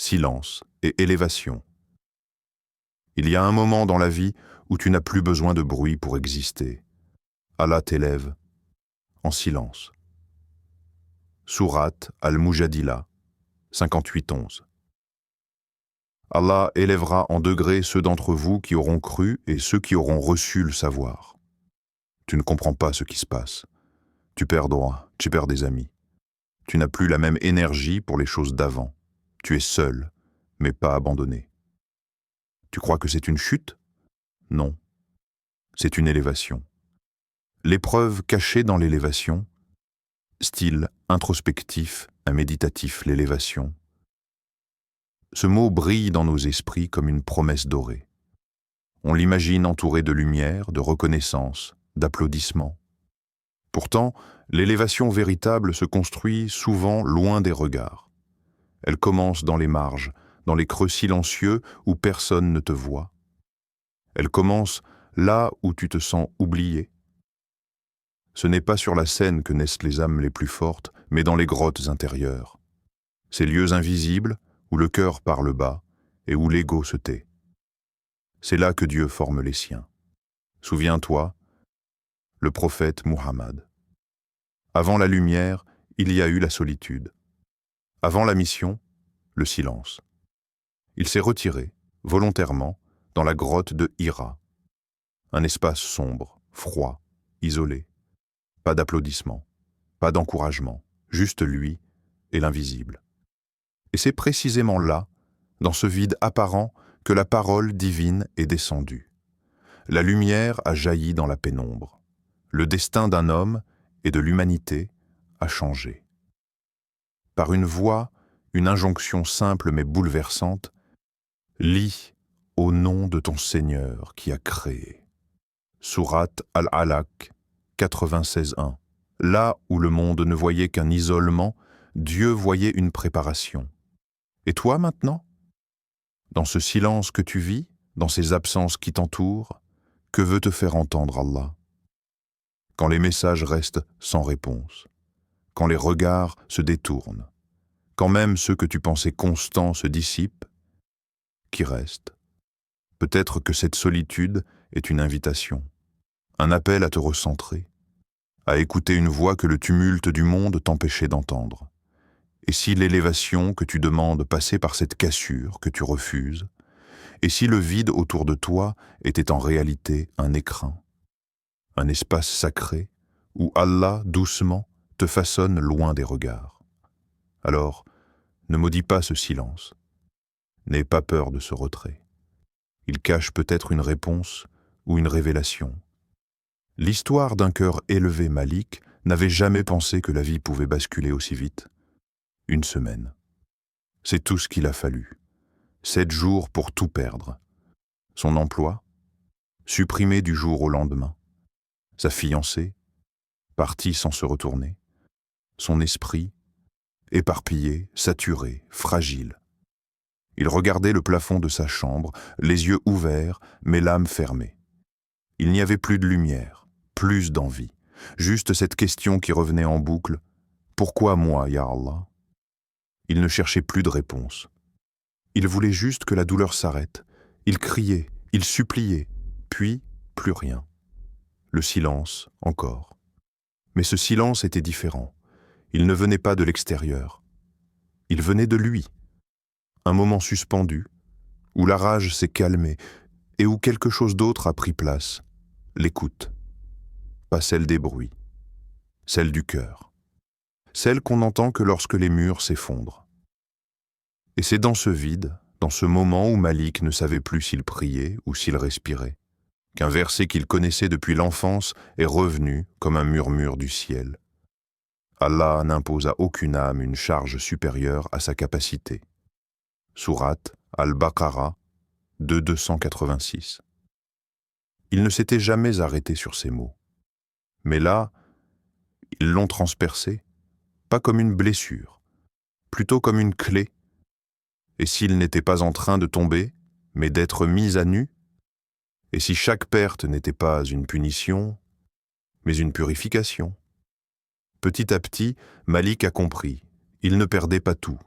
silence et élévation. Il y a un moment dans la vie où tu n'as plus besoin de bruit pour exister. Allah t'élève en silence. Sourate Al-Mujadila, 58-11. Allah élèvera en degrés ceux d'entre vous qui auront cru et ceux qui auront reçu le savoir. Tu ne comprends pas ce qui se passe. Tu perds droit, tu perds des amis. Tu n'as plus la même énergie pour les choses d'avant. Tu es seul, mais pas abandonné. Tu crois que c'est une chute? Non. C'est une élévation. L'épreuve cachée dans l'élévation, style introspectif, un méditatif, l'élévation. Ce mot brille dans nos esprits comme une promesse dorée. On l'imagine entouré de lumière, de reconnaissance, d'applaudissements. Pourtant, l'élévation véritable se construit souvent loin des regards. Elle commence dans les marges, dans les creux silencieux où personne ne te voit. Elle commence là où tu te sens oublié. Ce n'est pas sur la scène que naissent les âmes les plus fortes, mais dans les grottes intérieures. Ces lieux invisibles où le cœur parle bas et où l'ego se tait. C'est là que Dieu forme les siens. Souviens-toi, le prophète Muhammad. Avant la lumière, il y a eu la solitude. Avant la mission, le silence. Il s'est retiré, volontairement, dans la grotte de Hira. Un espace sombre, froid, isolé. Pas d'applaudissements, pas d'encouragement, juste lui et l'invisible. Et c'est précisément là, dans ce vide apparent, que la parole divine est descendue. La lumière a jailli dans la pénombre. Le destin d'un homme et de l'humanité a changé. Par une voix, une injonction simple mais bouleversante, lis au nom de ton Seigneur qui a créé. Sourate Al-Alaq, 96.1. Là où le monde ne voyait qu'un isolement, Dieu voyait une préparation. Et toi maintenant? Dans ce silence que tu vis, dans ces absences qui t'entourent, que veut te faire entendre Allah? Quand les messages restent sans réponse, quand les regards se détournent, quand même ceux que tu pensais constants se dissipent, qui reste? Peut-être que cette solitude est une invitation, un appel à te recentrer, à écouter une voix que le tumulte du monde t'empêchait d'entendre. Et si l'élévation que tu demandes passait par cette cassure que tu refuses, et si le vide autour de toi était en réalité un écrin, un espace sacré où Allah, doucement, te façonne loin des regards. Alors, ne maudis pas ce silence. N'aie pas peur de ce retrait. Il cache peut-être une réponse ou une révélation. L'histoire d'un cœur élevé Malik n'avait jamais pensé que la vie pouvait basculer aussi vite. Une semaine. C'est tout ce qu'il a fallu. 7 jours pour tout perdre. Son emploi, supprimé du jour au lendemain. Sa fiancée, partie sans se retourner. Son esprit, éparpillé, saturé, fragile. Il regardait le plafond de sa chambre, les yeux ouverts, mais l'âme fermée. Il n'y avait plus de lumière, plus d'envie, juste cette question qui revenait en boucle. Pourquoi moi, ya Allah? Il ne cherchait plus de réponse. Il voulait juste que la douleur s'arrête. Il criait, il suppliait, puis plus rien. Le silence, encore. Mais ce silence était différent. Il ne venait pas de l'extérieur. Il venait de lui. Un moment suspendu, où la rage s'est calmée et où quelque chose d'autre a pris place. L'écoute. Pas celle des bruits. Celle du cœur. Celle qu'on n'entend que lorsque les murs s'effondrent. Et c'est dans ce vide, dans ce moment où Malik ne savait plus s'il priait ou s'il respirait, qu'un verset qu'il connaissait depuis l'enfance est revenu comme un murmure du ciel. Allah n'impose à aucune âme une charge supérieure à sa capacité. Sourate Al-Baqarah 286. Il ne s'était jamais arrêté sur ces mots. Mais là, ils l'ont transpercé, pas comme une blessure, plutôt comme une clé. Et s'il n'était pas en train de tomber, mais d'être mis à nu? Et si chaque perte n'était pas une punition, mais une purification? Petit à petit, Malik a compris, il ne perdait pas tout.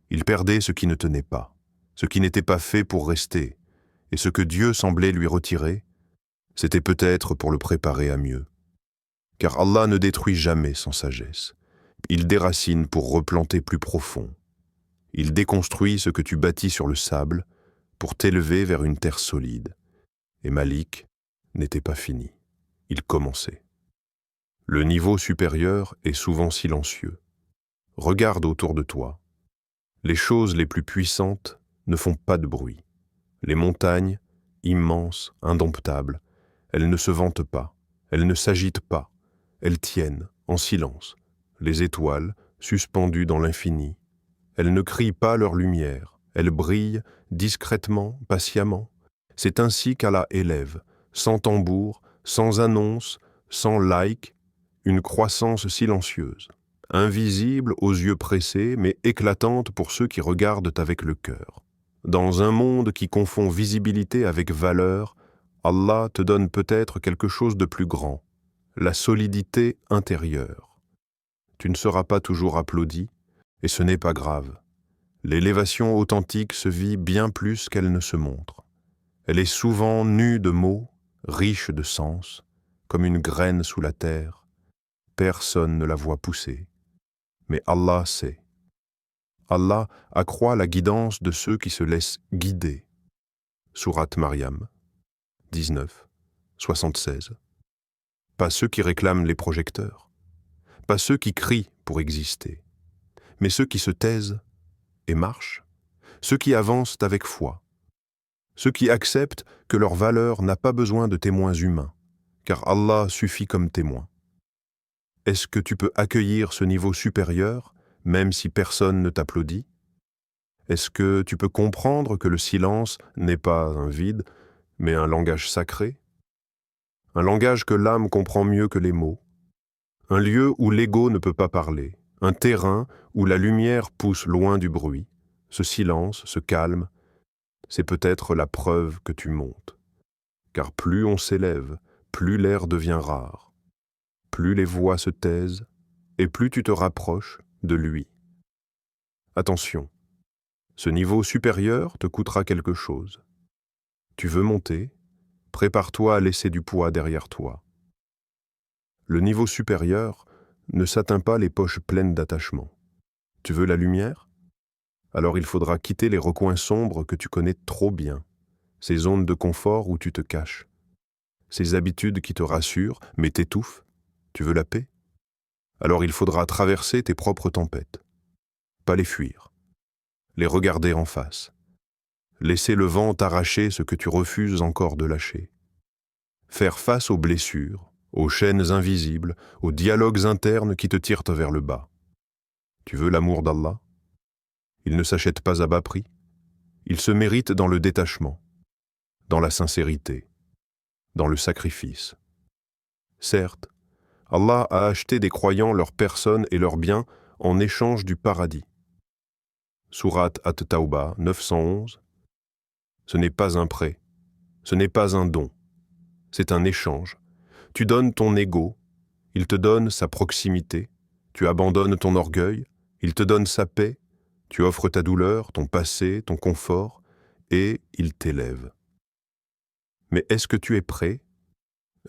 Il perdait ce qui ne tenait pas, ce qui n'était pas fait pour rester, et ce que Dieu semblait lui retirer, c'était peut-être pour le préparer à mieux. Car Allah ne détruit jamais sans sagesse. Il déracine pour replanter plus profond. Il déconstruit ce que tu bâtis sur le sable pour t'élever vers une terre solide. Et Malik n'était pas fini. Il commençait. Le niveau supérieur est souvent silencieux. Regarde autour de toi. Les choses les plus puissantes ne font pas de bruit. Les montagnes, immenses, indomptables, elles ne se vantent pas, elles ne s'agitent pas, elles tiennent en silence. Les étoiles, suspendues dans l'infini, elles ne crient pas leur lumière, elles brillent discrètement, patiemment. C'est ainsi qu'Allah élève, sans tambour, sans annonce, sans like, une croissance silencieuse, invisible aux yeux pressés, mais éclatante pour ceux qui regardent avec le cœur. Dans un monde qui confond visibilité avec valeur, Allah te donne peut-être quelque chose de plus grand, la solidité intérieure. Tu ne seras pas toujours applaudi, et ce n'est pas grave. L'élévation authentique se vit bien plus qu'elle ne se montre. Elle est souvent nue de mots, riche de sens, comme une graine sous la terre. Personne ne la voit pousser. Mais Allah sait. Allah accroît la guidance de ceux qui se laissent guider. Sourate Maryam, 19, 76. Pas ceux qui réclament les projecteurs, pas ceux qui crient pour exister, mais ceux qui se taisent et marchent, ceux qui avancent avec foi, ceux qui acceptent que leur valeur n'a pas besoin de témoins humains, car Allah suffit comme témoin. Est-ce que tu peux accueillir ce niveau supérieur, même si personne ne t'applaudit? Est-ce que tu peux comprendre que le silence n'est pas un vide, mais un langage sacré? Un langage que l'âme comprend mieux que les mots. Un lieu où l'ego ne peut pas parler. Un terrain où la lumière pousse loin du bruit. Ce silence, ce calme, c'est peut-être la preuve que tu montes. Car plus on s'élève, plus l'air devient rare. Plus les voix se taisent, et plus tu te rapproches de lui. Attention, ce niveau supérieur te coûtera quelque chose. Tu veux monter? Prépare-toi à laisser du poids derrière toi. Le niveau supérieur ne s'atteint pas les poches pleines d'attachement. Tu veux la lumière? Alors il faudra quitter les recoins sombres que tu connais trop bien, ces zones de confort où tu te caches, ces habitudes qui te rassurent mais t'étouffent. Tu veux la paix? Alors il faudra traverser tes propres tempêtes, pas les fuir, les regarder en face, laisser le vent t'arracher ce que tu refuses encore de lâcher, faire face aux blessures, aux chaînes invisibles, aux dialogues internes qui te tirent vers le bas. Tu veux l'amour d'Allah? Il ne s'achète pas à bas prix. Il se mérite dans le détachement, dans la sincérité, dans le sacrifice. Certes, Allah a acheté des croyants leur personne et leurs biens en échange du paradis. Sourate At-Tawbah 911. Ce n'est pas un prêt, ce n'est pas un don, c'est un échange. Tu donnes ton ego, il te donne sa proximité, tu abandonnes ton orgueil, il te donne sa paix, tu offres ta douleur, ton passé, ton confort, et il t'élève. Mais est-ce que tu es prêt?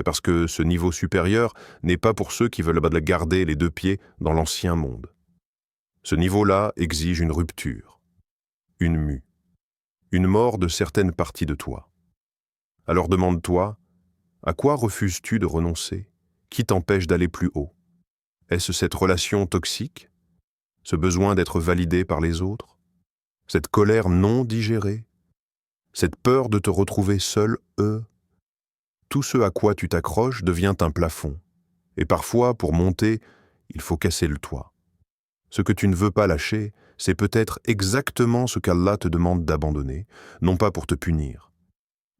Parce que ce niveau supérieur n'est pas pour ceux qui veulent garder les deux pieds dans l'ancien monde. Ce niveau-là exige une rupture, une mue, une mort de certaines parties de toi. Alors demande-toi, à quoi refuses-tu de renoncer? Qui t'empêche d'aller plus haut? Est-ce cette relation toxique? Ce besoin d'être validé par les autres? Cette colère non digérée? Cette peur de te retrouver seul, Tout ce à quoi tu t'accroches devient un plafond. Et parfois, pour monter, il faut casser le toit. Ce que tu ne veux pas lâcher, c'est peut-être exactement ce qu'Allah te demande d'abandonner, non pas pour te punir,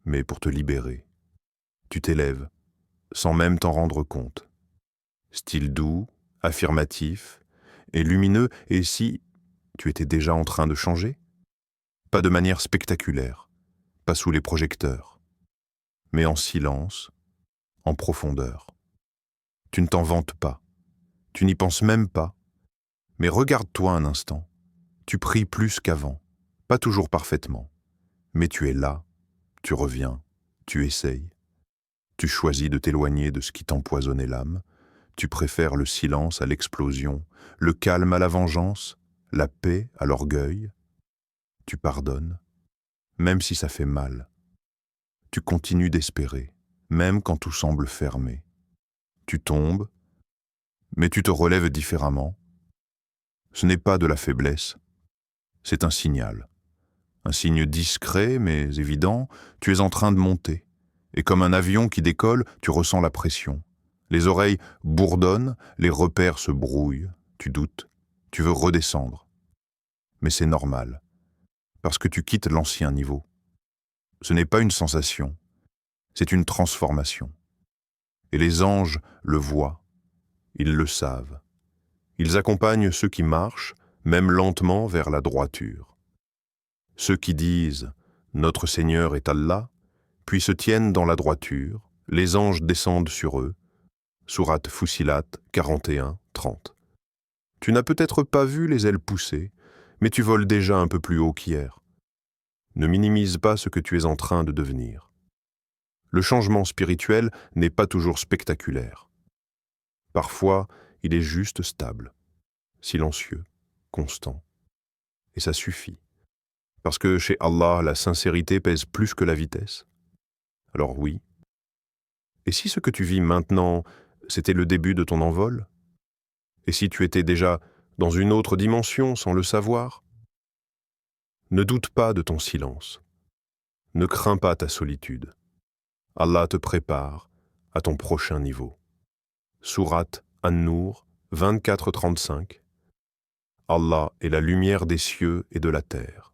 mais pour te libérer. Tu t'élèves, sans même t'en rendre compte. Style doux, affirmatif et lumineux, et si tu étais déjà en train de changer? Pas de manière spectaculaire, pas sous les projecteurs, mais en silence, en profondeur. Tu ne t'en vantes pas, tu n'y penses même pas, mais regarde-toi un instant. Tu pries plus qu'avant, pas toujours parfaitement, mais tu es là, tu reviens, tu essayes. Tu choisis de t'éloigner de ce qui t'empoisonnait l'âme, tu préfères le silence à l'explosion, le calme à la vengeance, la paix à l'orgueil. Tu pardonnes, même si ça fait mal. Tu continues d'espérer, même quand tout semble fermé. Tu tombes, mais tu te relèves différemment. Ce n'est pas de la faiblesse, c'est un signal. Un signe discret mais évident, tu es en train de monter. Et comme un avion qui décolle, tu ressens la pression. Les oreilles bourdonnent, les repères se brouillent, tu doutes, tu veux redescendre. Mais c'est normal, parce que tu quittes l'ancien niveau. Ce n'est pas une sensation, c'est une transformation. Et les anges le voient, ils le savent. Ils accompagnent ceux qui marchent, même lentement, vers la droiture. Ceux qui disent « Notre Seigneur est Allah », puis se tiennent dans la droiture, les anges descendent sur eux. Sourate Fussilat 41-30. Tu n'as peut-être pas vu les ailes pousser, mais tu voles déjà un peu plus haut qu'hier. Ne minimise pas ce que tu es en train de devenir. Le changement spirituel n'est pas toujours spectaculaire. Parfois, il est juste stable, silencieux, constant. Et ça suffit. Parce que chez Allah, la sincérité pèse plus que la vitesse. Alors oui. Et si ce que tu vis maintenant, c'était le début de ton envol? Et si tu étais déjà dans une autre dimension sans le savoir? Ne doute pas de ton silence. Ne crains pas ta solitude. Allah te prépare à ton prochain niveau. Sourate An-Nur 24-35. Allah est la lumière des cieux et de la terre.